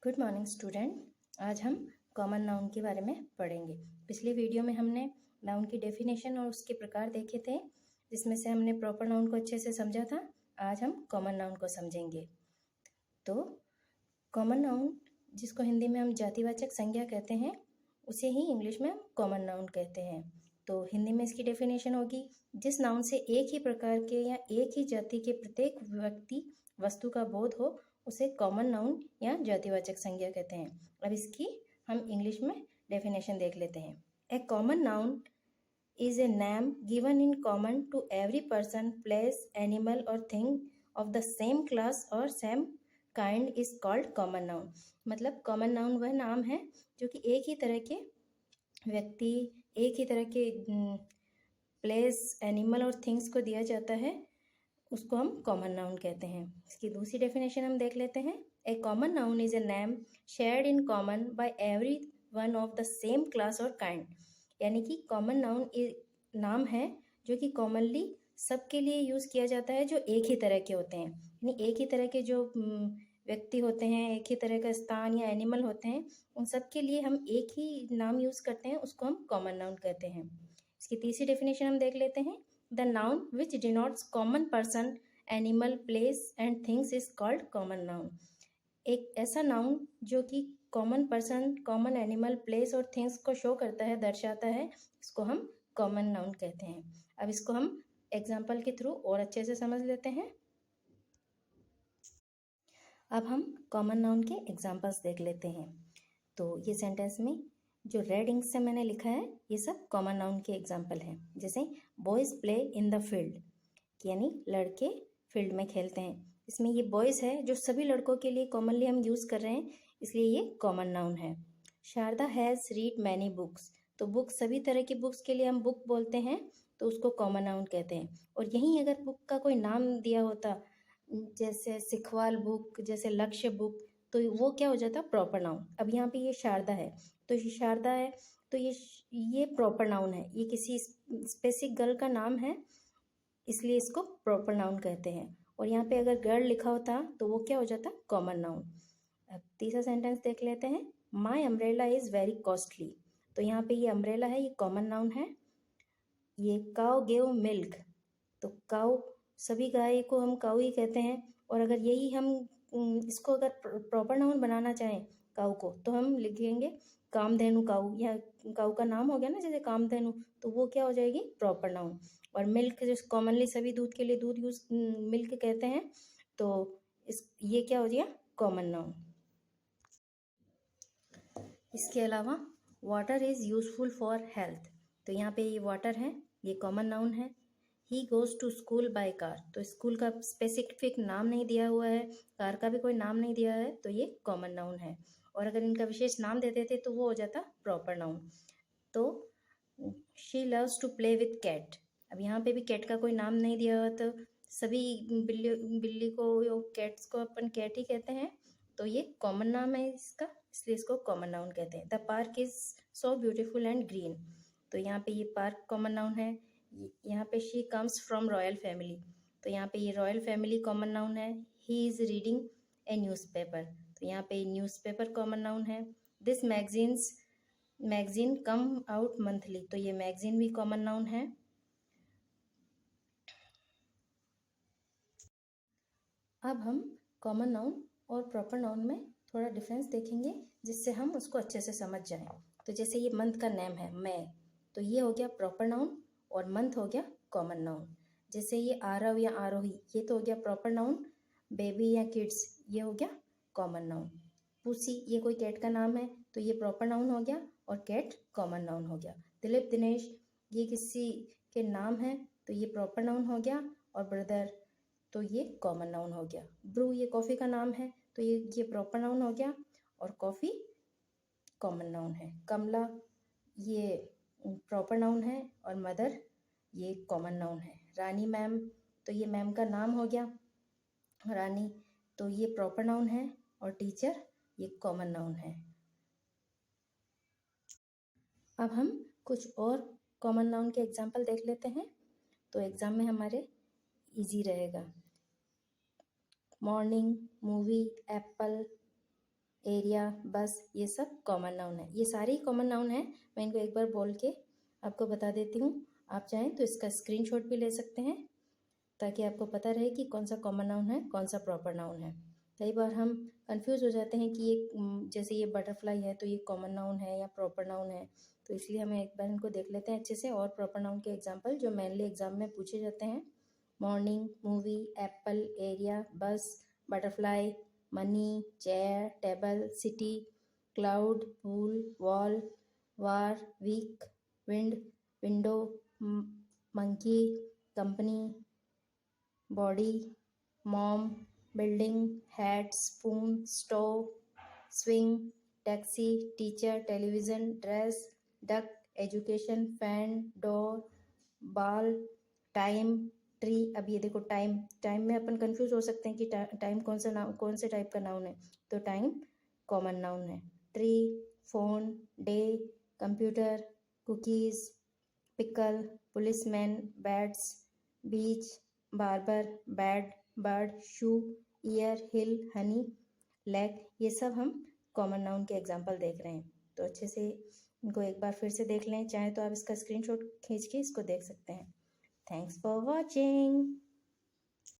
Good morning student. आज हम common noun के बारे में पढ़ेंगे। पिछले वीडियो में हमने नाउन की डेफिनेशन और उसके प्रकार देखे थे, जिसमें से हमने प्रॉपर नाउन को अच्छे से समझा था। आज हम कॉमन नाउन को समझेंगे। तो कॉमन नाउन, जिसको हिंदी में हम जातिवाचक संज्ञा कहते हैं, उसे ही इंग्लिश में हम कॉमन नाउन कहते हैं। तो हिंदी में इसकी डेफिनेशन होगी, जिस नाउन से एक ही प्रकार के या एक ही जाति के प्रत्येक व्यक्ति वस्तु का बोध हो उसे कॉमन नाउन या जातिवाचक संज्ञा कहते हैं। अब इसकी हम इंग्लिश में डेफिनेशन देख लेते हैं। A common noun is a name given in common to every person, place, animal or thing of the same class or same kind is called common noun। मतलब कॉमन नाउन वह नाम है जो कि एक ही तरह के व्यक्ति, एक ही तरह के प्लेस, एनिमल और थिंग्स को दिया जाता है, उसको हम कॉमन नाउन कहते हैं। इसकी दूसरी डेफिनेशन हम देख लेते हैं। A common noun is a name shared in common by every one of the same class or kind. यानी कि कॉमन नाउन नाम है जो कि कॉमनली सबके लिए यूज़ किया जाता है, जो एक ही तरह के होते हैं। यानी एक ही तरह के जो व्यक्ति होते हैं, एक ही तरह का स्थान या एनिमल होते हैं, उन सब के लिए हम एक ही नाम यूज़ करते हैं, उसको हम कॉमन नाउन कहते हैं। इसकी तीसरी डेफिनेशन हम देख लेते हैं। The noun which denotes common person, animal, place and things is called common noun. एक ऐसा नाउन जो कि common person, common animal, place और थिंग्स को शो करता है, दर्शाता है, इसको हम कॉमन नाउन कहते हैं। अब इसको हम एग्जाम्पल के थ्रू और अच्छे से समझ लेते हैं। अब हम कॉमन नाउन के एग्जाम्पल्स देख लेते हैं। तो ये सेंटेंस में जो रेड इंक से मैंने लिखा है, ये सब कॉमन नाउन के एग्जाम्पल हैं। जैसे boys play in the field, यानी लड़के फील्ड में खेलते हैं। इसमें ये बॉयज़ है जो सभी लड़कों के लिए कॉमनली हम यूज़ कर रहे हैं, इसलिए ये कॉमन नाउन है। Sharda has read many books, तो बुक सभी तरह की बुक्स के लिए हम बुक बोलते हैं, तो उसको कॉमन नाउन कहते हैं। और यहीं अगर बुक का कोई नाम दिया होता, जैसे सिखवाल बुक, जैसे लक्ष्य बुक, तो वो क्या हो जाता, प्रॉपर नाउन। अब यहाँ पे ये शारदा है, तो ये शारदा है, तो ये प्रॉपर नाउन है, ये किसी स्पेसिफिक गर्ल का नाम है, इसलिए इसको प्रॉपर नाउन कहते हैं। और यहाँ पे अगर गर्ल लिखा होता तो वो क्या हो जाता, कॉमन नाउन। अब तीसरा सेंटेंस देख लेते हैं। माई अम्ब्रेला इज़ वेरी कॉस्टली, तो यहाँ पे ये अम्ब्रेला है, ये कॉमन नाउन है। ये काउ गेव मिल्क, तो काउ, सभी गाय को हम काउ ही कहते हैं। और अगर यही हम इसको अगर प्रॉपर नाउन बनाना चाहें काउ को, तो हम लिखेंगे कामधेनु काउ, या काउ का नाम हो गया ना, जैसे कामधेनु, तो वो क्या हो जाएगी, प्रॉपर नाउन। और मिल्क, जो कॉमनली सभी दूध के लिए दूध यूज मिल्क कहते हैं, तो ये क्या हो गया, कॉमन नाउन। इसके अलावा water is useful for health, तो यहाँ पे ये वाटर है, ये कॉमन नाउन है। He goes to school by car, तो स्कूल का स्पेसिफिक नाम नहीं दिया हुआ है, कार का भी कोई नाम नहीं दिया है, तो ये कॉमन नाउन है। और अगर इनका विशेष नाम दे देते तो वो हो जाता प्रॉपर नाउन। तो she loves to play with cat, अब यहाँ पे भी कैट का कोई नाम नहीं दिया हुआ, तो सभी बिल्ली को, कैट्स को अपन कैट ही कहते हैं, तो ये कॉमन नाम है इसका, इसलिए इसको कॉमन नाउन कहते हैं। The park is so beautiful and green, तो यहाँ पे ये पार्क कॉमन नाउन है। यहाँ पे she comes from royal family, तो यहाँ पे ये रॉयल फैमिली कॉमन नाउन है। He is reading A newspaper, तो यहाँ पे न्यूज़पेपर कॉमन नाउन है। This magazine come out monthly, तो ये मैगजीन भी कॉमन नाउन है। अब हम कॉमन नाउन और प्रॉपर नाउन में थोड़ा डिफरेंस देखेंगे, जिससे हम उसको अच्छे से समझ जाएं। तो जैसे ये मंथ का नेम है मई, तो ये हो गया प्रॉपर नाउन, और मंथ हो गया कॉमन नाउन। जैसे ये आरव या आरोही, ये तो हो गया प्रॉपर नाउन। बेबी या किड्स, ये हो गया कॉमन नाउन। पुसी, ये कोई कैट का नाम है, तो ये प्रॉपर नाउन हो गया, और कैट कॉमन नाउन हो गया। दिलीप दिनेश, ये किसी के नाम है, तो ये प्रॉपर नाउन हो गया, और ब्रदर, तो ये कॉमन नाउन हो गया। ब्रू, ये कॉफ़ी का नाम है, तो ये प्रॉपर नाउन हो गया, और कॉफ़ी कॉमन नाउन है। कमला, ये प्रॉपर नाउन है, और मदर ये कॉमन नाउन है। रानी मैम, तो ये मैम का नाम हो गया, रानी, तो ये प्रॉपर नाउन है, और टीचर ये कॉमन नाउन है। अब हम कुछ और कॉमन नाउन के एग्जाम्पल देख लेते हैं, तो एग्जाम में हमारे इजी रहेगा। मॉर्निंग, मूवी, एप्पल, एरिया, बस, ये सब कॉमन नाउन है। ये सारे ही कॉमन नाउन है। मैं इनको एक बार बोल के आपको बता देती हूँ। आप चाहें तो इसका स्क्रीनशॉट भी ले सकते हैं ताकि आपको पता रहे कि कौन सा कॉमन नाउन है, कौन सा प्रॉपर नाउन है। कई बार हम कंफ्यूज हो जाते हैं कि ये जैसे ये बटरफ्लाई है तो ये कॉमन नाउन है या प्रॉपर नाउन है, तो इसलिए हम एक बार इनको देख लेते हैं अच्छे से। और प्रॉपर नाउन के एग्जाम्पल जो मेनली एग्जाम में पूछे जाते हैं: morning, movie, apple, area, bus, butterfly, money, chair, table, city, cloud, pool, wall, war, week, wind, window, monkey, company, body, mom, building, hat, spoon, stove, swing, taxi, teacher, television, dress, duck, education, fan, door, ball, time, tree. अब ये देखो time, time में अपन confuse हो सकते हैं कि time कौन सा नाउन, कौन से टाइप का नाउन है, तो टाइम कॉमन नाउन है। Tree, phone, day, computer, cookies, pickle, policeman, bats, beach, barber, bed, bird, shoe, year, hill, honey, leg, ये सब हम कॉमन नाउन के एग्जाम्पल देख रहे हैं। तो अच्छे से इनको एक बार फिर से देख लें। चाहे तो आप इसका स्क्रीनशॉट खींच के इसको देख सकते हैं। Thanks for watching.